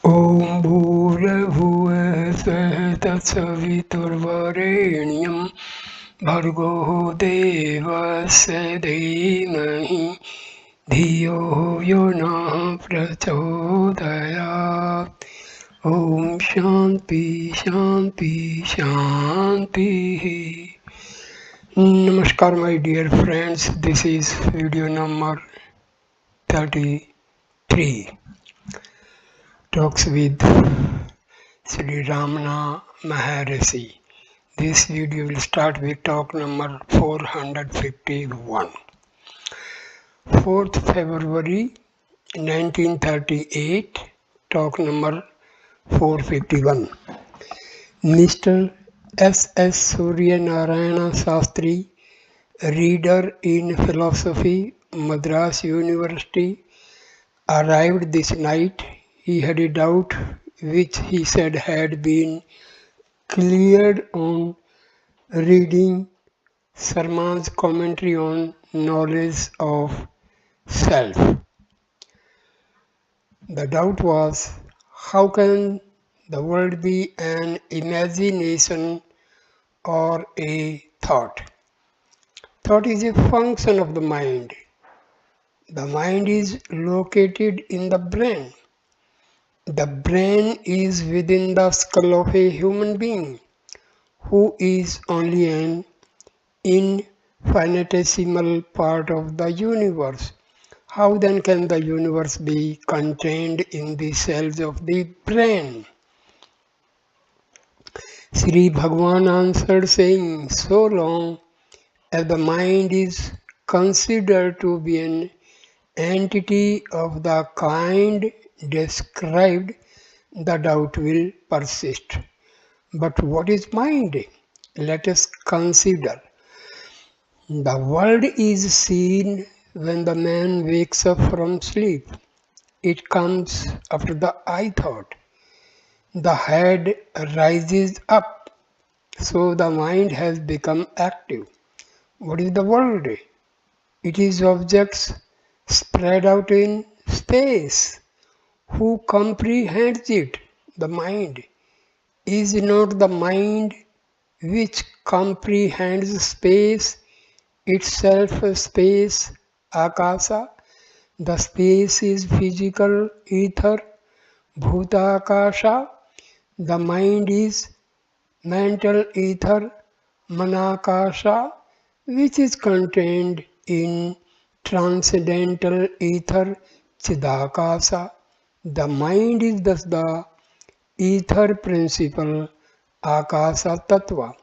ॐ भूर्भुवः स्वः तत्सवितुर्वरेण्यं भर्गो देवस्य धीमहि धियो यो नः प्रचोदयात्। ॐ शान्ति शान्ति शान्तिः. Namaskar my dear friends, this is video number 33. Talks with Sri Ramana Maharshi. This video will start with talk number 451. 4th February 1938, talk number 451. Mr. S.S. Surya Narayana Shastri, reader in philosophy, Madras University, arrived this night. He had a doubt which he said had been cleared on reading Sarma's commentary on knowledge of self. The doubt was, how can the world be an imagination or a thought? Thought is a function of the mind. The mind is located in the brain. The brain is within the skull of a human being who is only an infinitesimal part of the universe. How then can the universe be contained in the cells of the brain? Sri Bhagavan answered saying, so long as the mind is considered to be an entity of the kind described, the doubt will persist. But what is mind? Let us consider. The world is seen when the man wakes up from sleep. It comes after the eye thought. The head rises up, so the mind has become active. What is the world? It is objects spread out in space. Who comprehends it? The mind. Is not the mind which comprehends space itself space, akasa? The space is physical ether, bhutakasha. The mind is mental ether, manakasha, which is contained in transcendental ether, chidakasa. The mind is thus the ether principle, akasa tattva.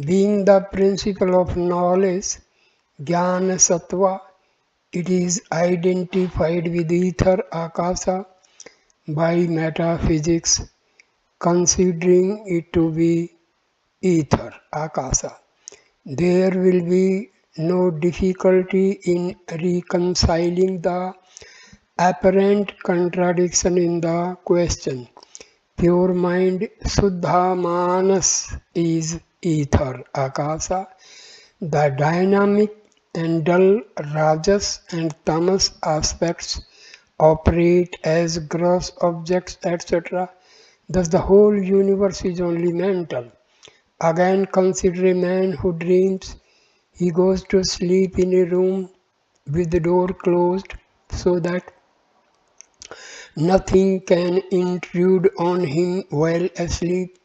Being the principle of knowledge, jnana sattva, it is identified with ether, akasa, by metaphysics, considering it to be ether, akasa. There will be no difficulty in reconciling the apparent contradiction in the question. Pure mind, Suddha Manas, is ether, akasa. The dynamic and dull rajas and tamas aspects operate as gross objects, etc. Thus the whole universe is only mental. Again consider a man who dreams. He goes to sleep in a room with the door closed so that nothing can intrude on him while asleep.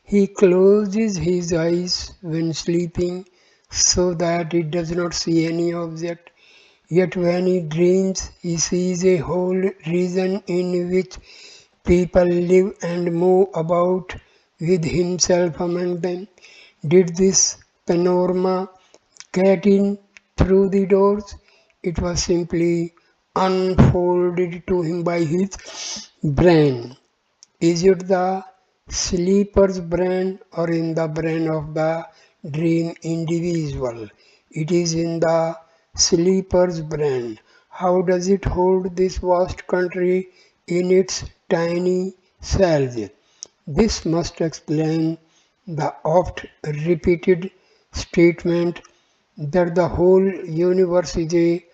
He closes his eyes when sleeping so that he does not see any object. Yet when he dreams, he sees a whole region in which people live and move about with himself among them. Did this panorama get in through the doors? It was simply unfolded to him by his brain. Is it the sleeper's brain or in the brain of the dream individual? It is in the sleeper's brain. How does it hold this vast country in its tiny cells? This must explain the oft repeated statement that the whole universe is a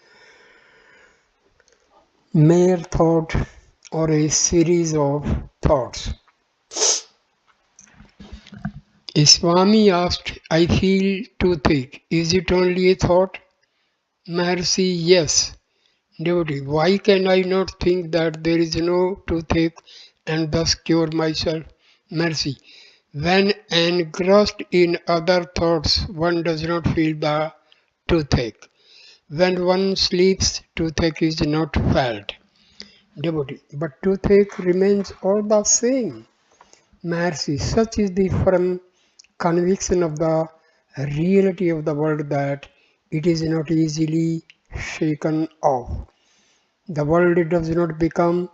mere thought or a series of thoughts. Swami asked, I feel toothache. Is it only a thought? Maharshi, yes. Devotee, why can I not think that there is no toothache and thus cure myself? Mercy. When engrossed in other thoughts, one does not feel the toothache. When one sleeps, toothache is not felt. Devotee, but toothache remains all the same. Mercy, such is the firm conviction of the reality of the world that it is not easily shaken off. The world does not become,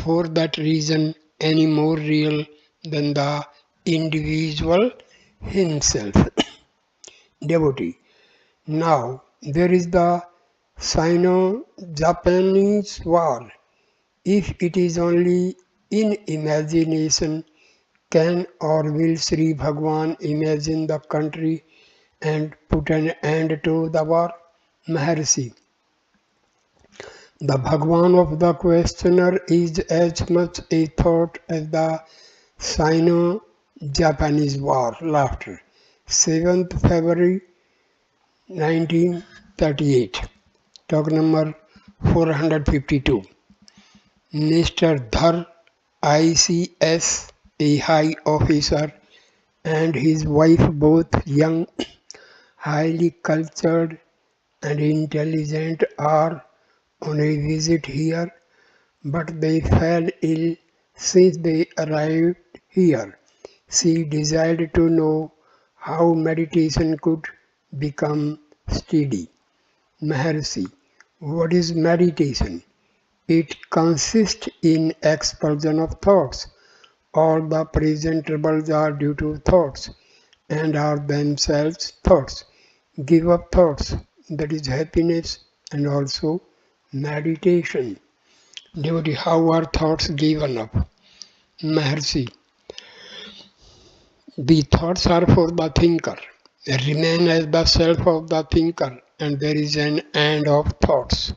for that reason, any more real than the individual himself. Devotee. Now, there is the Sino-Japanese war. If it is only in imagination, can or will Sri Bhagwan imagine the country and put an end to the war? Maharshi. The Bhagwan of the questioner is as much a thought as the Sino-Japanese War. Laughter. 7th February 1938. Talk number 452. Mr. Dhar, ICS, a high officer, and his wife, both young, highly cultured, and intelligent, are on a visit here, but they fell ill since they arrived here. She desired to know how meditation could become steady. Maharshi, what is meditation? It consists in expulsion of thoughts. All the present troubles are due to thoughts and are themselves thoughts. Give up thoughts, that is happiness and also meditation. Devotee, how are thoughts given up? Maharshi, the thoughts are for the thinker. They remain as the self of the thinker, and there is an end of thoughts.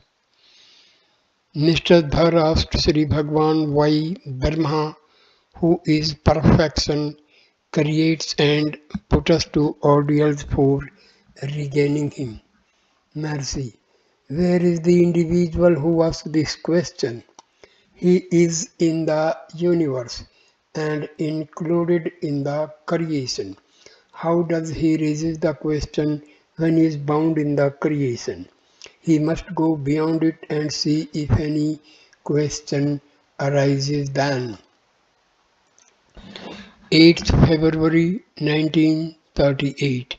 Mr. Dhar asked Sri Bhagwan why Brahma, who is perfection, creates and puts us to ordeals for regaining him. Mercy. Where is the individual who asked this question? He is in the universe and included in the creation. How does he resist the question when he is bound in the creation? He must go beyond it and see if any question arises then. 8th February 1938.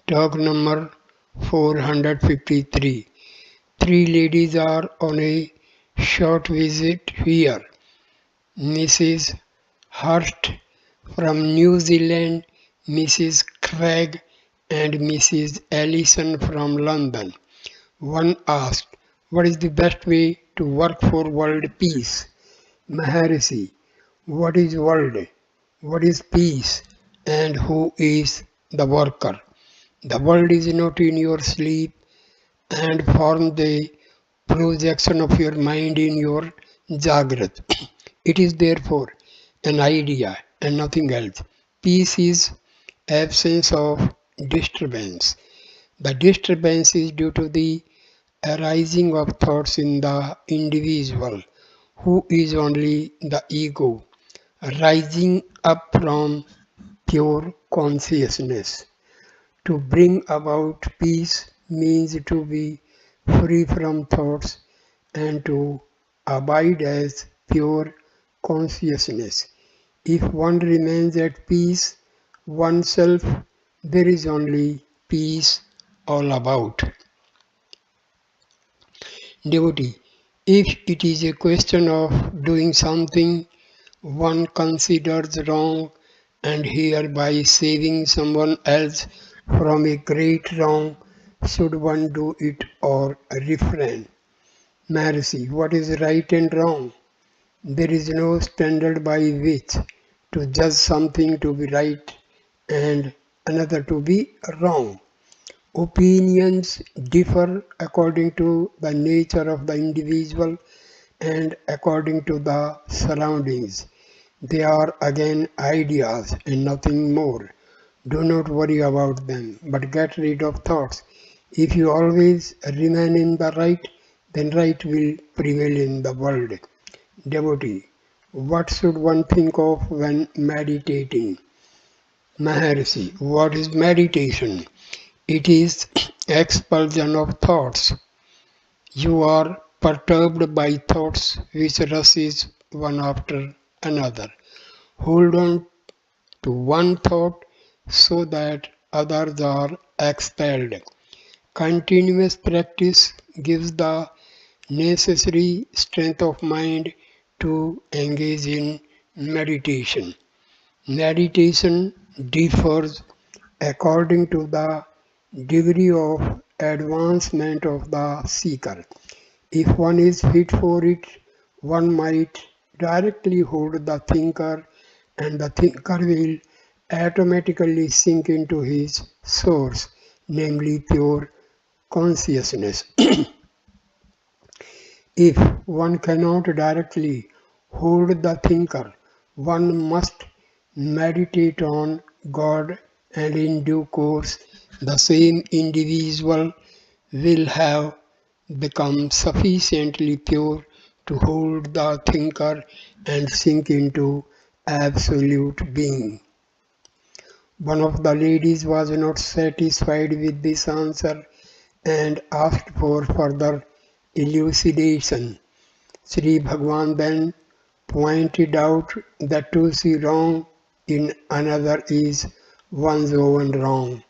Talk number 453. Three ladies are on a short visit here. Mrs. Hurst from New Zealand, Mrs. Craig, and Mrs. Ellison from London. One asked, what is the best way to work for world peace? Maharshi, what is world? What is peace? And who is the worker? The world is not in your sleep and forms the projection of your mind in your Jagrat. It is therefore an idea and nothing else. Peace is absence of disturbance. The disturbance is due to the arising of thoughts in the individual, who is only the ego, rising up from pure consciousness. To bring about peace means to be free from thoughts and to abide as pure consciousness. If one remains at peace oneself, there is only peace all about. Devotee, if it is a question of doing something one considers wrong and hereby saving someone else from a great wrong, should one do it or refrain? Maharshi, what is right and wrong? There is no standard by which to judge something to be right and another to be wrong. Opinions differ according to the nature of the individual and according to the surroundings. They are again ideas and nothing more. Do not worry about them, but get rid of thoughts. If you always remain in the right, then right will prevail in the world. Devotee, what should one think of when meditating? Maharshi, what is meditation? It is expulsion of thoughts. You are perturbed by thoughts which rushes one after another. Hold on to one thought so that others are expelled. Continuous practice gives the necessary strength of mind to engage in meditation. Meditation differs according to the degree of advancement of the seeker. If one is fit for it, one might directly hold the thinker, and the thinker will automatically sink into his source, namely pure consciousness. If one cannot directly hold the thinker, one must meditate on God, and in due course the same individual will have become sufficiently pure to hold the thinker and sink into absolute being. One of the ladies was not satisfied with this answer and asked for further elucidation. Sri Bhagwan then pointed out that to see wrong in another is one's own wrong.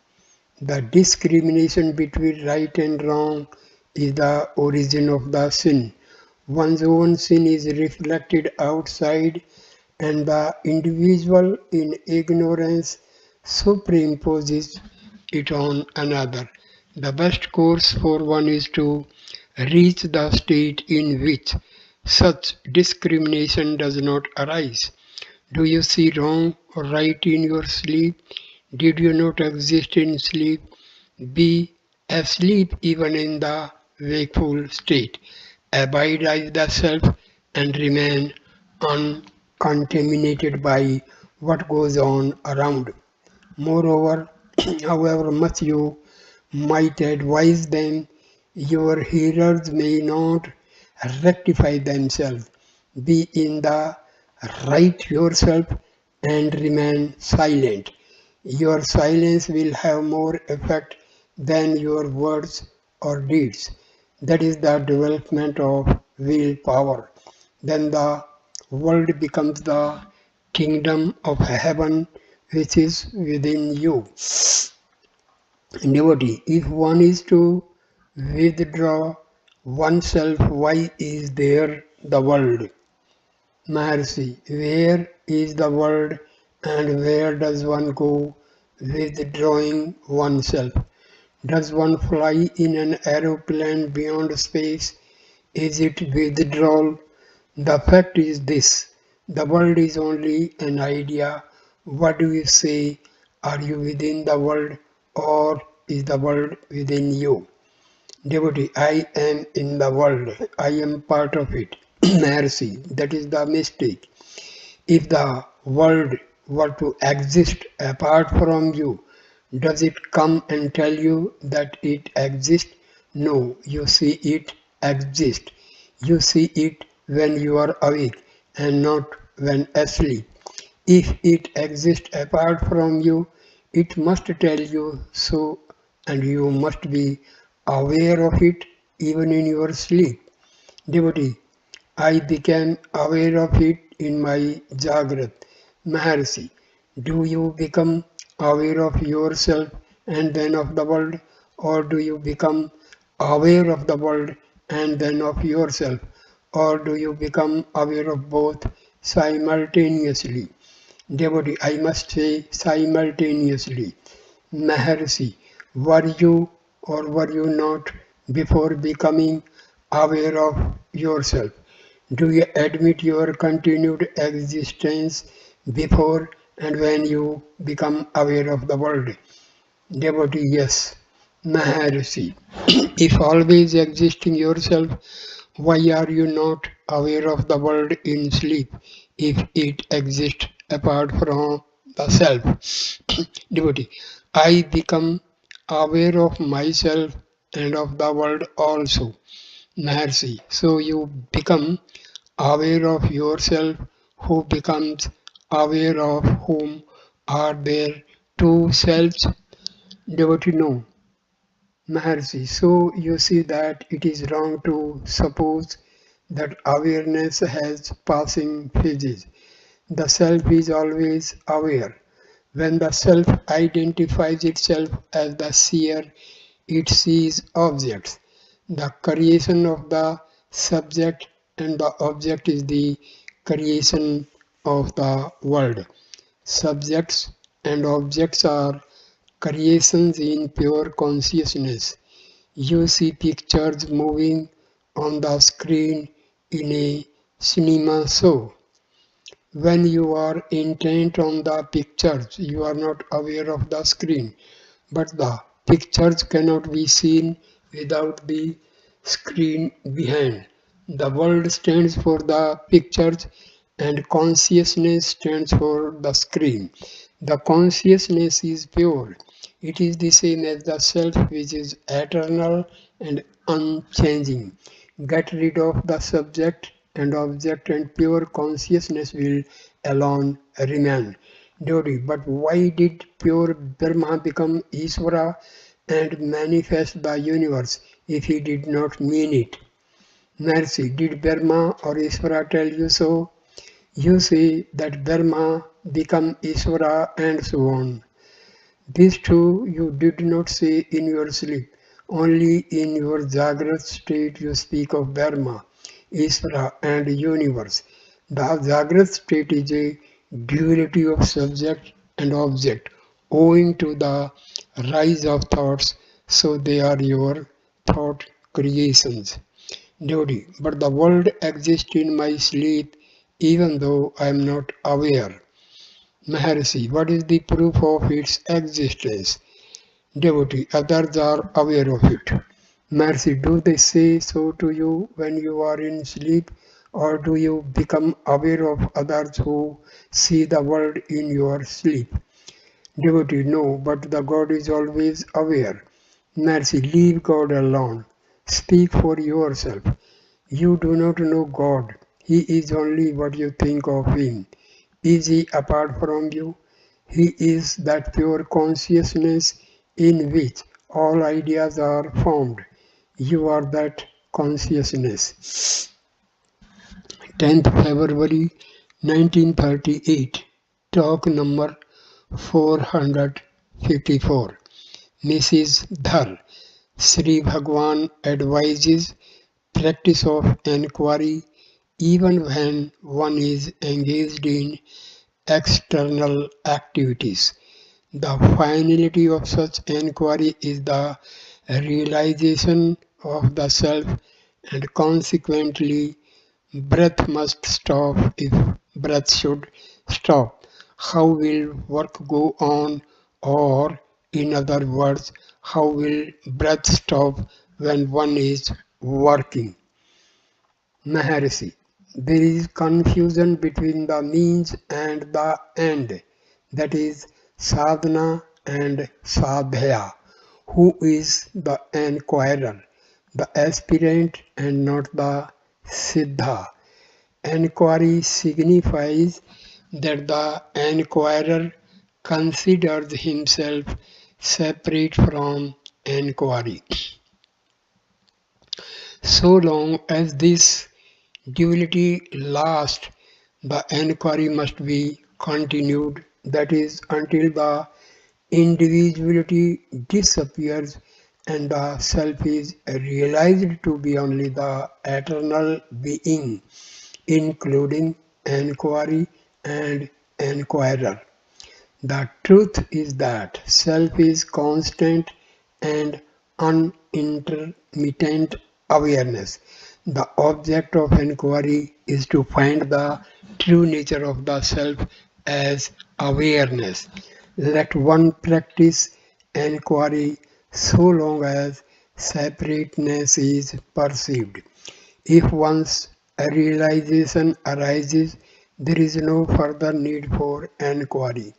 The discrimination between right and wrong is the origin of the sin. One's own sin is reflected outside, and the individual in ignorance superimposes it on another. The best course for one is to reach the state in which such discrimination does not arise. Do you see wrong or right in your sleep? Did you not exist in sleep? Be asleep even in the wakeful state. Abide as the self and remain uncontaminated by what goes on around. Moreover, however much you might advise them, your hearers may not rectify themselves. Be in the right yourself and remain silent. Your silence will have more effect than your words or deeds. That is the development of willpower. Then the world becomes the kingdom of heaven which is within you. Devotee, if one is to withdraw oneself, why is there the world? Maharshi, where is the world and where does one go withdrawing oneself? Does one fly in an aeroplane beyond space? Is it withdrawal? The fact is this: the world is only an idea. What do you say? Are you within the world or is the world within you? Devotee, I am in the world. I am part of it. Mercy, that is the mistake. If the world were to exist apart from you, does it come and tell you that it exists? No, you see it exist. You see it when you are awake and not when asleep. If it exists apart from you, it must tell you so, and you must be aware of it even in your sleep. Devotee, I became aware of it in my Jagrat. Maharshi, do you become aware of yourself and then of the world, or do you become aware of the world and then of yourself, or do you become aware of both simultaneously? Devotee, I must say simultaneously. Maharshi, were you or were you not before becoming aware of yourself? Do you admit your continued existence before and when you become aware of the world? Devotee, yes. Maharshi, if always existing yourself, why are you not aware of the world in sleep if it exists apart from the self. Devotee, I become aware of myself and of the world also. Maharshi, so you become aware of yourself, who becomes aware of whom are there two selves? Devotee, no. Maharshi, so you see that it is wrong to suppose that awareness has passing phases. The self is always aware. When the self identifies itself as the seer, it sees objects. The creation of the subject and the object is the creation of the world. Subjects and objects are creations in pure consciousness. You see pictures moving on the screen in a cinema show. When you are intent on the pictures, you are not aware of the screen, but the pictures cannot be seen without the screen behind. The world stands for the pictures and consciousness stands for the screen. The consciousness is pure. It is the same as the self which is eternal and unchanging. Get rid of the subject and object and pure consciousness will alone remain. Devotee, but why did pure Brahma become Ishvara and manifest the universe if he did not mean it? Mercy, did Brahma or Ishvara tell you so? You say that Brahma become Ishvara and so on. This too you did not say in your sleep. Only in your Jagrat state you speak of Brahma, Ishvara and universe. The Jagrat state is a duality of subject and object owing to the rise of thoughts, so they are your thought creations. Devotee, but the world exists in my sleep even though I am not aware. Maharshi, what is the proof of its existence? Devotee, others are aware of it. Maharshi, do they say so to you when you are in sleep, or do you become aware of others who see the world in your sleep? Devotee, no, but the God is always aware. Maharshi, leave God alone. Speak for yourself. You do not know God. He is only what you think of Him. Is He apart from you? He is that pure consciousness in which all ideas are formed. You are that consciousness. 10th February 1938. Talk number 454. Mrs. Dhar. Sri Bhagwan advises practice of enquiry even when one is engaged in external activities. The finality of such enquiry is the realization of the self, and consequently breath must stop if breath should stop. How will work go on, or in other words, how will breath stop when one is working? Maharshi, there is confusion between the means and the end, that is sadhana and sadhya. Who is the enquirer? The aspirant and not the siddha. Enquiry signifies that the enquirer considers himself separate from enquiry. So long as this duality lasts, the enquiry must be continued, that is, until the individuality disappears and the self is realized to be only the eternal being, including enquiry and enquirer. The truth is that self is constant and unintermittent awareness. The object of inquiry is to find the true nature of the self as awareness. Let one practice inquiry so long as separateness is perceived. If one's a realization arises, there is no further need for enquiry.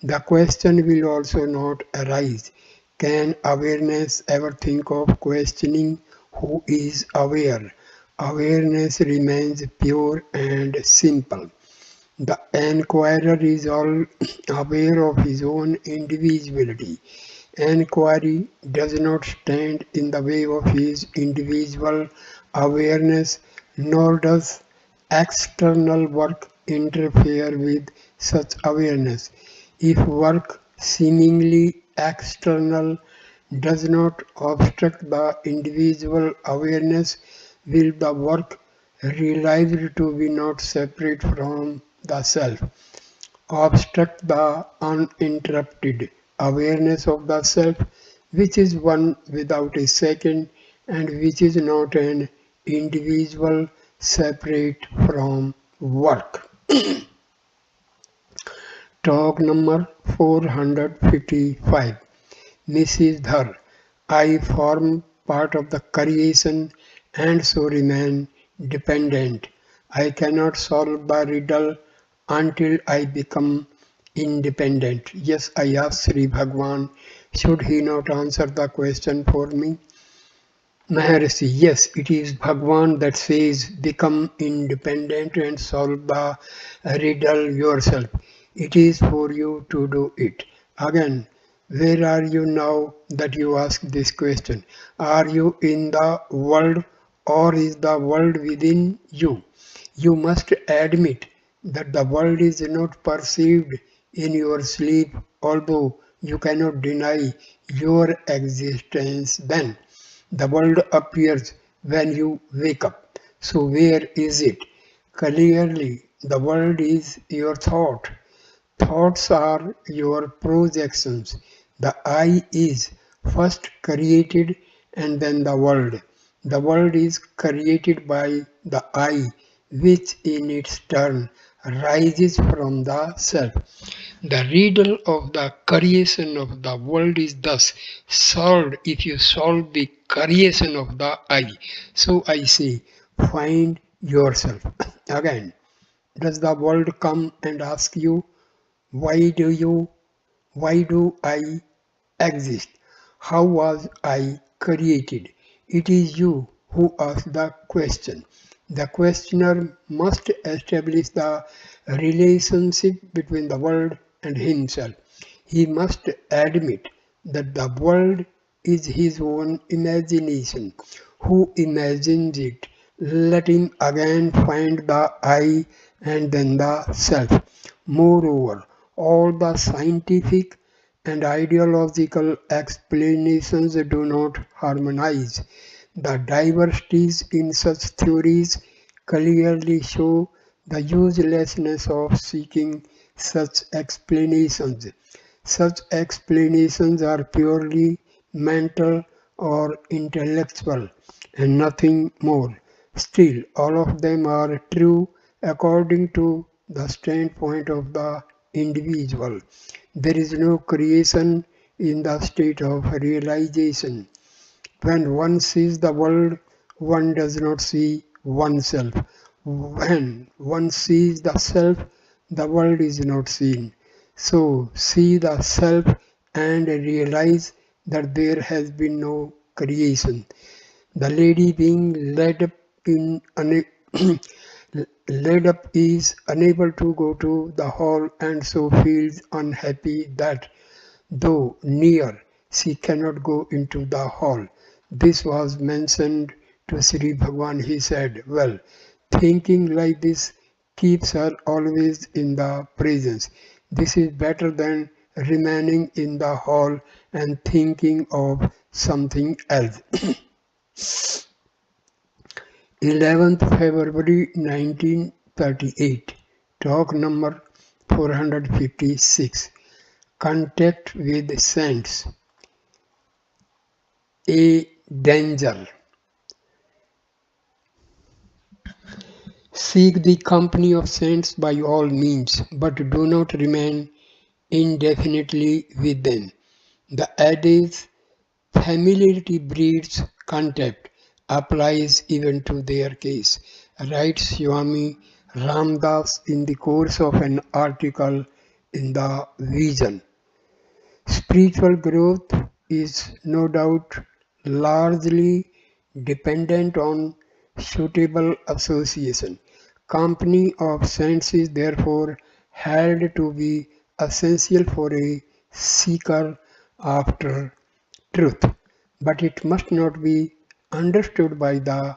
The question will also not arise, can awareness ever think of questioning who is aware? Awareness remains pure and simple. The enquirer is all aware of his own individuality. Enquiry does not stand in the way of his individual awareness, nor does external work interfere with such awareness. If work seemingly external does not obstruct the individual awareness, will the work realized to be not separate from the self, obstruct the uninterrupted awareness of the self, which is one without a second and which is not an individual separate from work. Talk number 455. Mrs. Dhar, I form part of the creation and so remain dependent. I cannot solve the riddle until I become independent. Yes, I ask Sri Bhagwan, should he not answer the question for me? Maharshi, yes, it is Bhagwan that says, become independent and solve the riddle yourself. It is for you to do it. Again, where are you now that you ask this question? Are you in the world or is the world within you? You must admit that the world is not perceived in your sleep, although you cannot deny your existence then. The world appears when you wake up. So where is it? Clearly, the world is your thought. Thoughts are your projections. The I is first created and then the world. The world is created by the I, which in its turn rises from the self. The riddle of the creation of the world is thus solved if you solve the creation of the I. So I say, find yourself. Again, does the world come and ask you, why do you, why do I exist? How was I created? It is you who ask the question. The questioner must establish the relationship between the world and himself. He must admit that the world is his own imagination. Who imagines it? Let him again find the I and then the self. Moreover, all the scientific and ideological explanations do not harmonize. The diversities in such theories clearly show the uselessness of seeking such explanations. Such explanations are purely mental or intellectual and nothing more. Still, all of them are true according to the standpoint of the individual. There is no creation in the state of realization. When one sees the world, one does not see oneself. When one sees the self, the world is not seen. So see the self and realize that there has been no creation. The lady being led up is unable to go to the hall and so feels unhappy that though near, she cannot go into the hall. This was mentioned to Sri Bhagwan. He said, well, thinking like this keeps her always in the presence. This is better than remaining in the hall and thinking of something else. 11th February 1938, talk number 456. Contact with saints. A danger. Seek the company of saints by all means, but do not remain indefinitely with them. The adage, familiarity breeds contempt, applies even to their case. writes Swami Ramdas in the course of an article in the Vision. Spiritual growth is no doubt largely dependent on suitable association. Company of saints is therefore held to be essential for a seeker after truth, but it must not be understood by the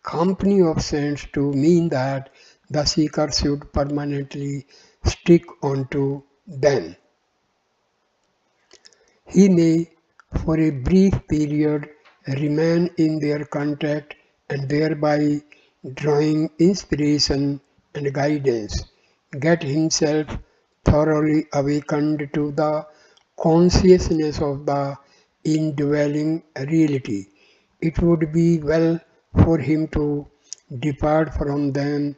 company of saints to mean that the seeker should permanently stick onto them. He may, for a brief period, remain in their contact and thereby drawing inspiration and guidance, get himself thoroughly awakened to the consciousness of the indwelling reality. It would be well for him to depart from them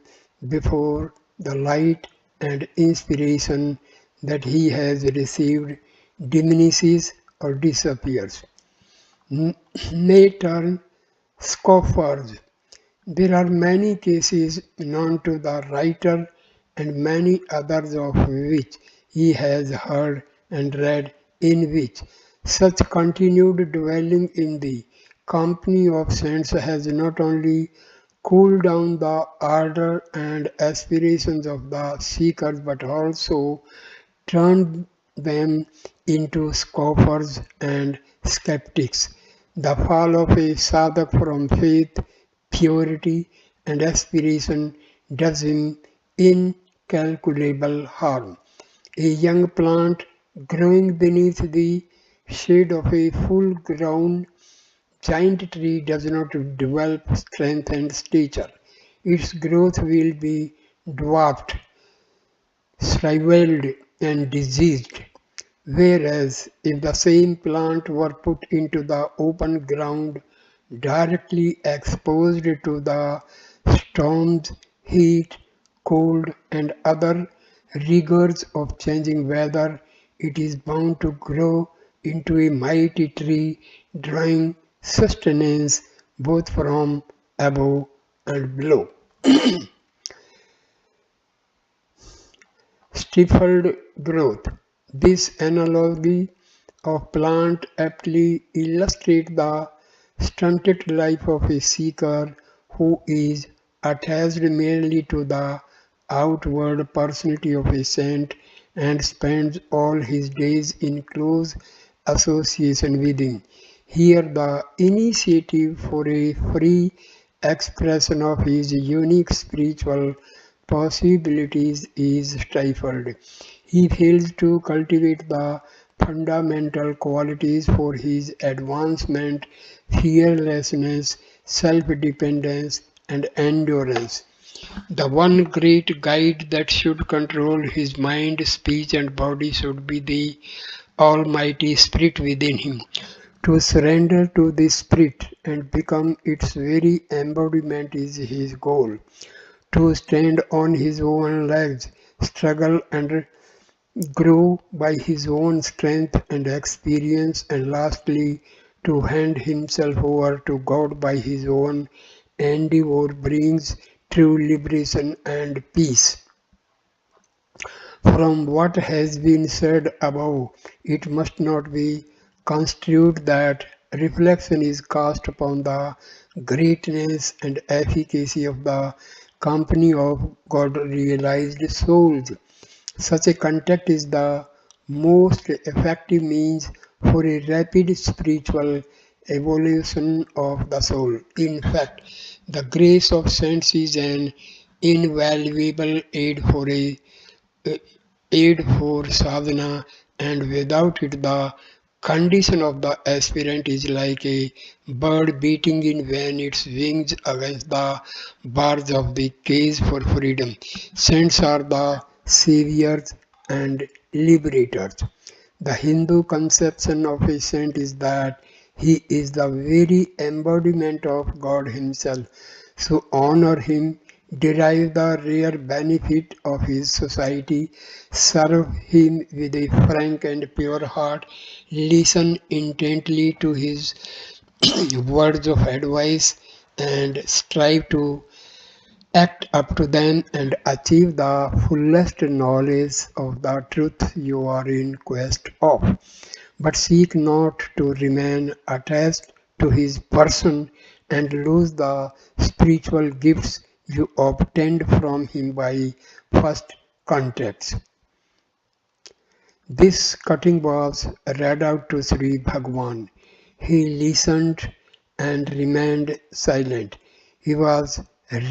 before the light and inspiration that he has received diminishes or disappears. May turn scoffers. There are many cases known to the writer and many others of which he has heard and read, in which such continued dwelling in the company of saints has not only cooled down the ardor and aspirations of the seekers but also turned them into scoffers and skeptics. The fall of a sadhak from faith, purity, and aspiration does him incalculable harm. A young plant growing beneath the shade of a full grown giant tree does not develop strength and stature. Its growth will be dwarfed, shriveled, and diseased. Whereas if the same plant were put into the open ground, directly exposed to the storms, heat, cold, and other rigors of changing weather, it is bound to grow into a mighty tree, drawing sustenance both from above and below. Stifled growth. This analogy of plant aptly illustrates the stunted life of a seeker who is attached merely to the outward personality of a saint and spends all his days in close association with him. Here the initiative for a free expression of his unique spiritual possibilities is stifled. He fails to cultivate the fundamental qualities for his advancement: fearlessness, self-dependence, and endurance. The one great guide that should control his mind, speech, and body should be the Almighty Spirit within him. To surrender to this Spirit and become its very embodiment is his goal. To stand on his own legs, struggle and grow by his own strength and experience, and lastly, to hand himself over to God by his own endeavor brings true liberation and peace. From what has been said above, it must not be construed that reflection is cast upon the greatness and efficacy of the company of God realized souls. Such a contact is the most effective means for a rapid spiritual evolution of the soul. In fact, the grace of saints is an invaluable aid for sadhana, and without it the condition of the aspirant is like a bird beating in vain its wings against the bars of the cage for freedom. Saints are the saviors and liberators. The Hindu conception of a saint is that he is the very embodiment of God himself. So honor him, derive the rare benefit of his society, serve him with a frank and pure heart, listen intently to his words of advice, and strive to Act up to them and achieve the fullest knowledge of the truth you are in quest of. But seek not to remain attached to his person and lose the spiritual gifts you obtained from him by first contacts. This cutting was read out to Sri Bhagwan. He listened and remained silent. He was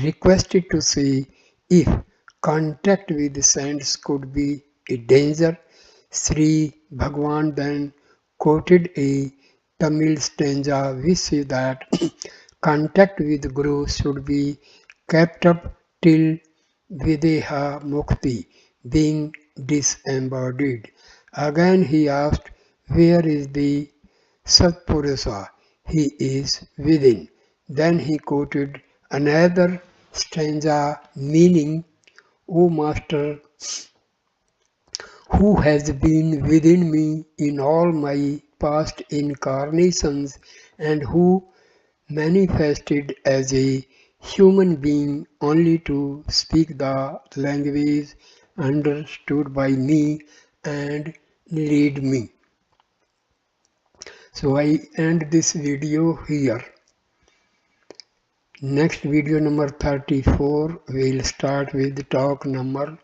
requested to see if contact with saints could be a danger. Sri Bhagwan then quoted a Tamil stanza which says that contact with Guru should be kept up till Videha Mukti, being disembodied. Again he asked, where is the Satpurusha? He is within. Then he quoted another stanza meaning, O Master, who has been within me in all my past incarnations and who manifested as a human being only to speak the language understood by me and lead me. So I end this video here. Next video number 34 will start with talk number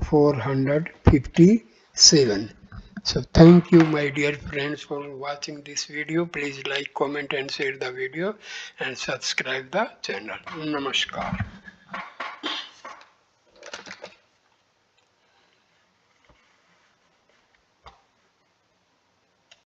457. So thank you my dear friends for watching this video. Please like, comment and share the video and subscribe the channel. Namaskar.